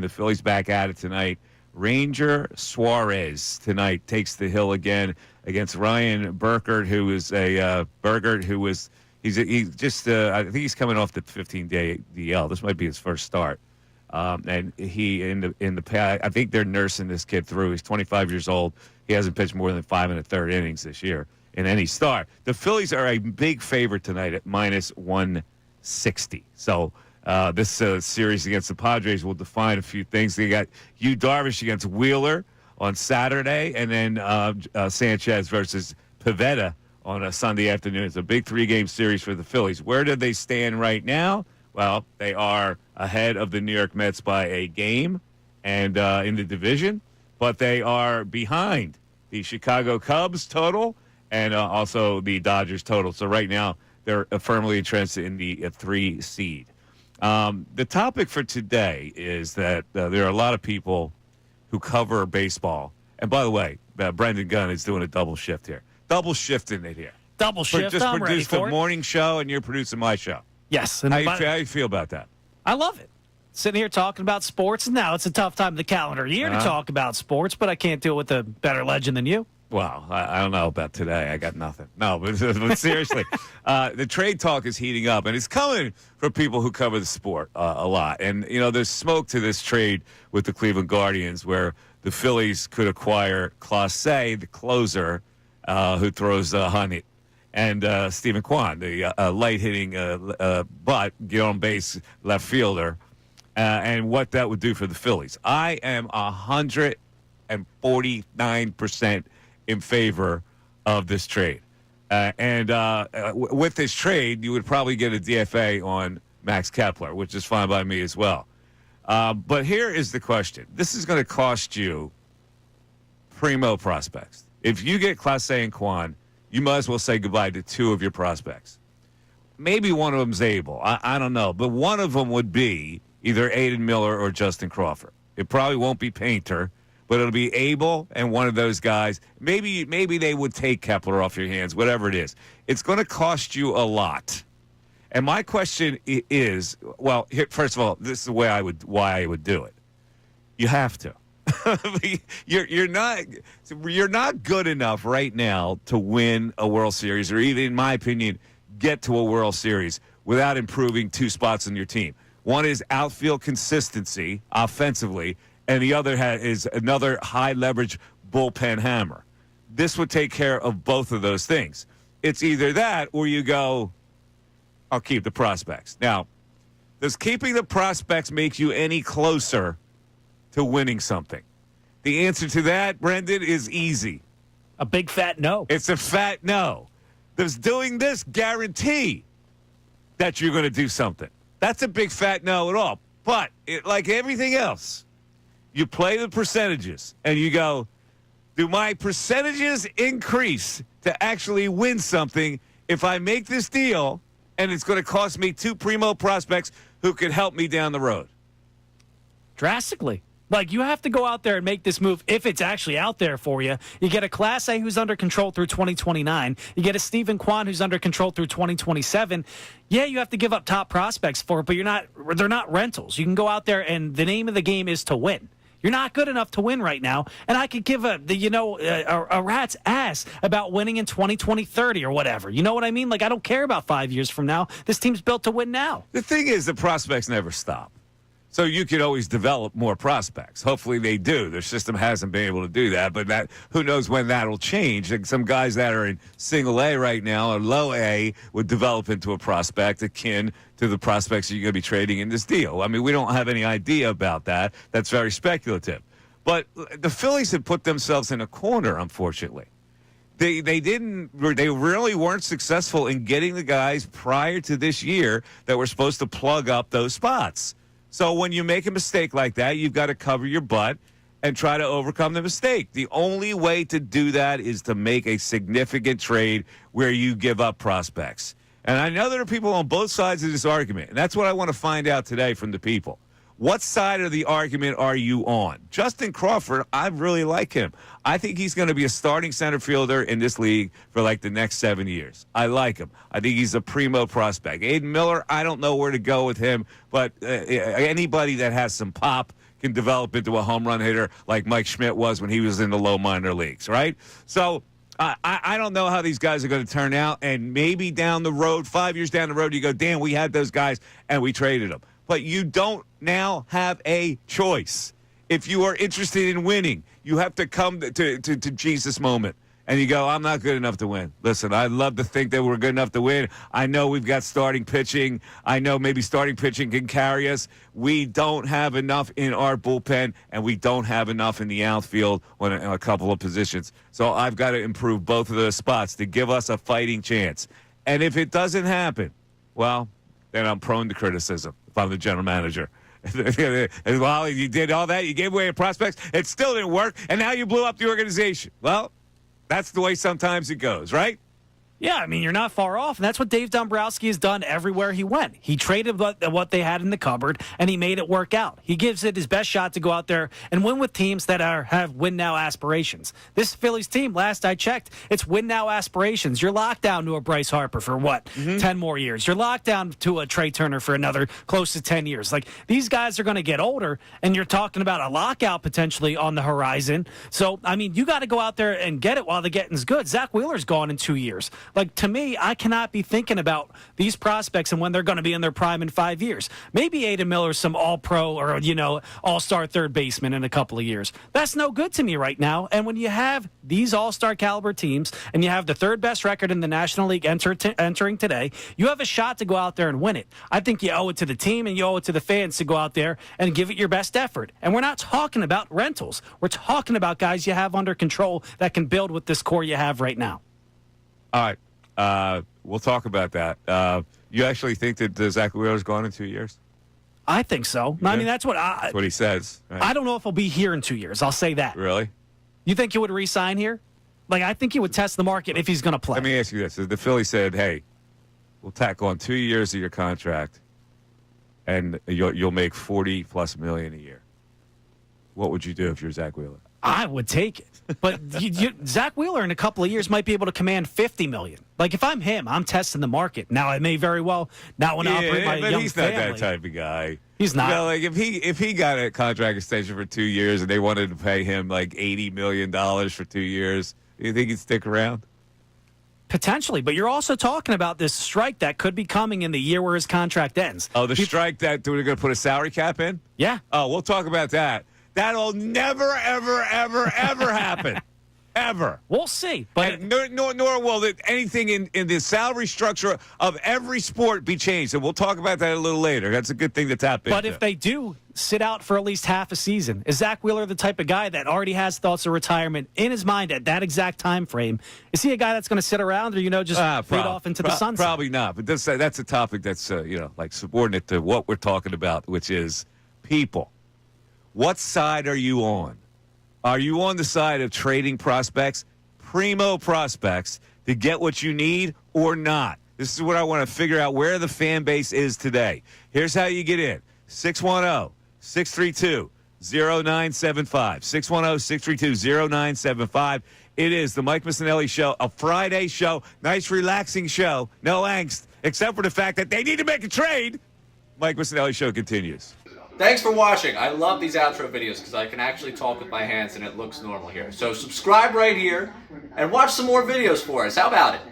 The Phillies back at it tonight. Ranger Suarez tonight takes the hill again against Ryan Burkert, who is a he's just I think he's coming off the 15-day DL. This might be his first start, and he in the past, I think they're nursing this kid through. He's 25 years old. He hasn't pitched more than 5 1/3 innings this year in any start. The Phillies are a big favorite tonight at -160. So. This series against the Padres will define a few things. They got Yu Darvish against Wheeler on Saturday, and then Sanchez versus Pivetta on a Sunday afternoon. It's a big 3-game series for the Phillies. Where do they stand right now? Well, they are ahead of the New York Mets by a game and in the division, but they are behind the Chicago Cubs total and also the Dodgers total. So right now they're firmly entrenched in the 3 seed. The topic for today is that there are a lot of people who cover baseball. And by the way, Brendan Gunn is doing a double shift here. Double shifting it here. Double shift. Just I'm ready produced for a it. morning show, and you're producing my show. Yes. And how you feel about that? I love it. Sitting here talking about sports, and now it's a tough time of the calendar year to talk about sports, but I can't do it with a better legend than you. Well, I don't know about today. I got nothing. No, but seriously, the trade talk is heating up, and it's coming from people who cover the sport a lot. And, you know, there's smoke to this trade with the Cleveland Guardians where the Phillies could acquire Clase, the closer, who throws honey, and Stephen Kwan, the light-hitting but get-on-base left fielder, and what that would do for the Phillies. I am 149% in favor of this trade. With this trade, you would probably get a DFA on Max Kepler, which is fine by me as well. But here is the question. This is going to cost you primo prospects. If you get Clase and Kwan, you might as well say goodbye to 2 of your prospects. Maybe one of them's able. I don't know. But one of them would be either Aiden Miller or Justin Crawford. It probably won't be Painter, but it'll be Abel and one of those guys. Maybe they would take Kepler off your hands, whatever it is. It's going to cost you a lot. And my question is, well, first of all, this is why I would do it. You have to. You're not good enough right now to win a World Series, or even, in my opinion, get to a World Series without improving 2 spots on your team. One is outfield consistency offensively, and the other is another high-leverage bullpen hammer. This would take care of both of those things. It's either that or you go, I'll keep the prospects. Now, does keeping the prospects make you any closer to winning something? The answer to that, Brendan, is easy. A big fat no. It's a fat no. Does doing this guarantee that you're going to do something? That's a big fat no at all. But like everything else, you play the percentages, and you go, do my percentages increase to actually win something if I make this deal and it's going to cost me 2 primo prospects who could help me down the road? Drastically. Like, you have to go out there and make this move if it's actually out there for you. You get a Class A who's under control through 2029. You get a Stephen Kwan who's under control through 2027. Yeah, you have to give up top prospects for it, but they're not rentals. You can go out there, and the name of the game is to win. You're not good enough to win right now, and I could give a rat's ass about winning in 2020, 30 or whatever. You know what I mean? Like, I don't care about 5 years from now. This team's built to win now. The thing is, the prospects never stop. So you could always develop more prospects. Hopefully they do. Their system hasn't been able to do that, but who knows when that'll change. Like some guys that are in single A right now or low A would develop into a prospect akin to the prospects you're going to be trading in this deal. I mean, we don't have any idea about that. That's very speculative. But the Phillies have put themselves in a corner, unfortunately. They really weren't successful in getting the guys prior to this year that were supposed to plug up those spots. So when you make a mistake like that, you've got to cover your butt and try to overcome the mistake. The only way to do that is to make a significant trade where you give up prospects. And I know there are people on both sides of this argument, and that's what I want to find out today from the people. What side of the argument are you on? Justin Crawford, I really like him. I think he's going to be a starting center fielder in this league for like the next 7 years. I like him. I think he's a primo prospect. Aiden Miller, I don't know where to go with him, but anybody that has some pop can develop into a home run hitter like Mike Schmidt was when he was in the low minor leagues, right? So I don't know how these guys are going to turn out, and maybe down the road, 5 years down the road, you go, damn, we had those guys and we traded them. But you don't now have a choice. If you are interested in winning, you have to come to Jesus moment. And you go, I'm not good enough to win. Listen, I'd love to think that we're good enough to win. I know we've got starting pitching. I know maybe starting pitching can carry us. We don't have enough in our bullpen, and we don't have enough in the outfield on a couple of positions. So I've got to improve both of those spots to give us a fighting chance. And if it doesn't happen, well, then I'm prone to criticism if I'm the general manager. Well, you did all that. You gave away your prospects. It still didn't work, and now you blew up the organization. Well, that's the way sometimes it goes, right? Yeah, I mean, you're not far off, and that's what Dave Dombrowski has done everywhere he went. He traded what they had in the cupboard, and he made it work out. He gives it his best shot to go out there and win with teams that have win-now aspirations. This Phillies team, last I checked, it's win-now aspirations. You're locked down to a Bryce Harper for, 10 more years. You're locked down to a Trey Turner for another close to 10 years. Like, these guys are going to get older, and you're talking about a lockout potentially on the horizon. So, I mean, you got to go out there and get it while the getting's good. Zach Wheeler's gone in 2 years. Like, to me, I cannot be thinking about these prospects and when they're going to be in their prime in 5 years. Maybe Aiden Miller's some all-pro or, all-star third baseman in a couple of years. That's no good to me right now. And when you have these all-star caliber teams and you have the third best record in the National League entering today, you have a shot to go out there and win it. I think you owe it to the team and you owe it to the fans to go out there and give it your best effort. And we're not talking about rentals. We're talking about guys you have under control that can build with this core you have right now. All right. We'll talk about that. You actually think that Zach Wheeler's gone in 2 years? I think so. Yeah. I mean, that's what he says. Right? I don't know if he'll be here in 2 years. I'll say that. Really? You think he would re-sign here? Like, I think he would test the market if he's going to play. Let me ask you this. The Phillies said, hey, we'll tack on 2 years of your contract, and you'll make $40+ million a year. What would you do if you're Zach Wheeler? I would take it. But Zach Wheeler in a couple of years might be able to command $50 million. Like, if I'm him, I'm testing the market. Now, I may very well not want to operate my young family. But he's not that type of guy. He's not. Like if he got a contract extension for 2 years and they wanted to pay him like $80 million for 2 years, do you think he'd stick around? Potentially, but you're also talking about this strike that could be coming in the year where his contract ends. Oh, the strike that we're going to put a salary cap in? Yeah. Oh, we'll talk about that. That'll never, ever, ever, ever happen. Ever. We'll see. But nor will anything in the salary structure of every sport be changed. And we'll talk about that a little later. That's a good thing to tap into. But if they do sit out for at least half a season, is Zach Wheeler the type of guy that already has thoughts of retirement in his mind at that exact time frame? Is he a guy that's going to sit around or, just fade off into the sunset? Probably not. But that's a topic that's, like subordinate to what we're talking about, which is people. What side are you on? Are you on the side of trading prospects, primo prospects, to get what you need or not? This is what I want to figure out where the fan base is today. Here's how you get in. 610-632-0975. 610-632-0975. It is the Mike Missanelli Show, a Friday show. Nice, relaxing show. No angst, except for the fact that they need to make a trade. Mike Missanelli Show continues. Thanks for watching. I love these outro videos because I can actually talk with my hands and it looks normal here. So subscribe right here and watch some more videos for us. How about it?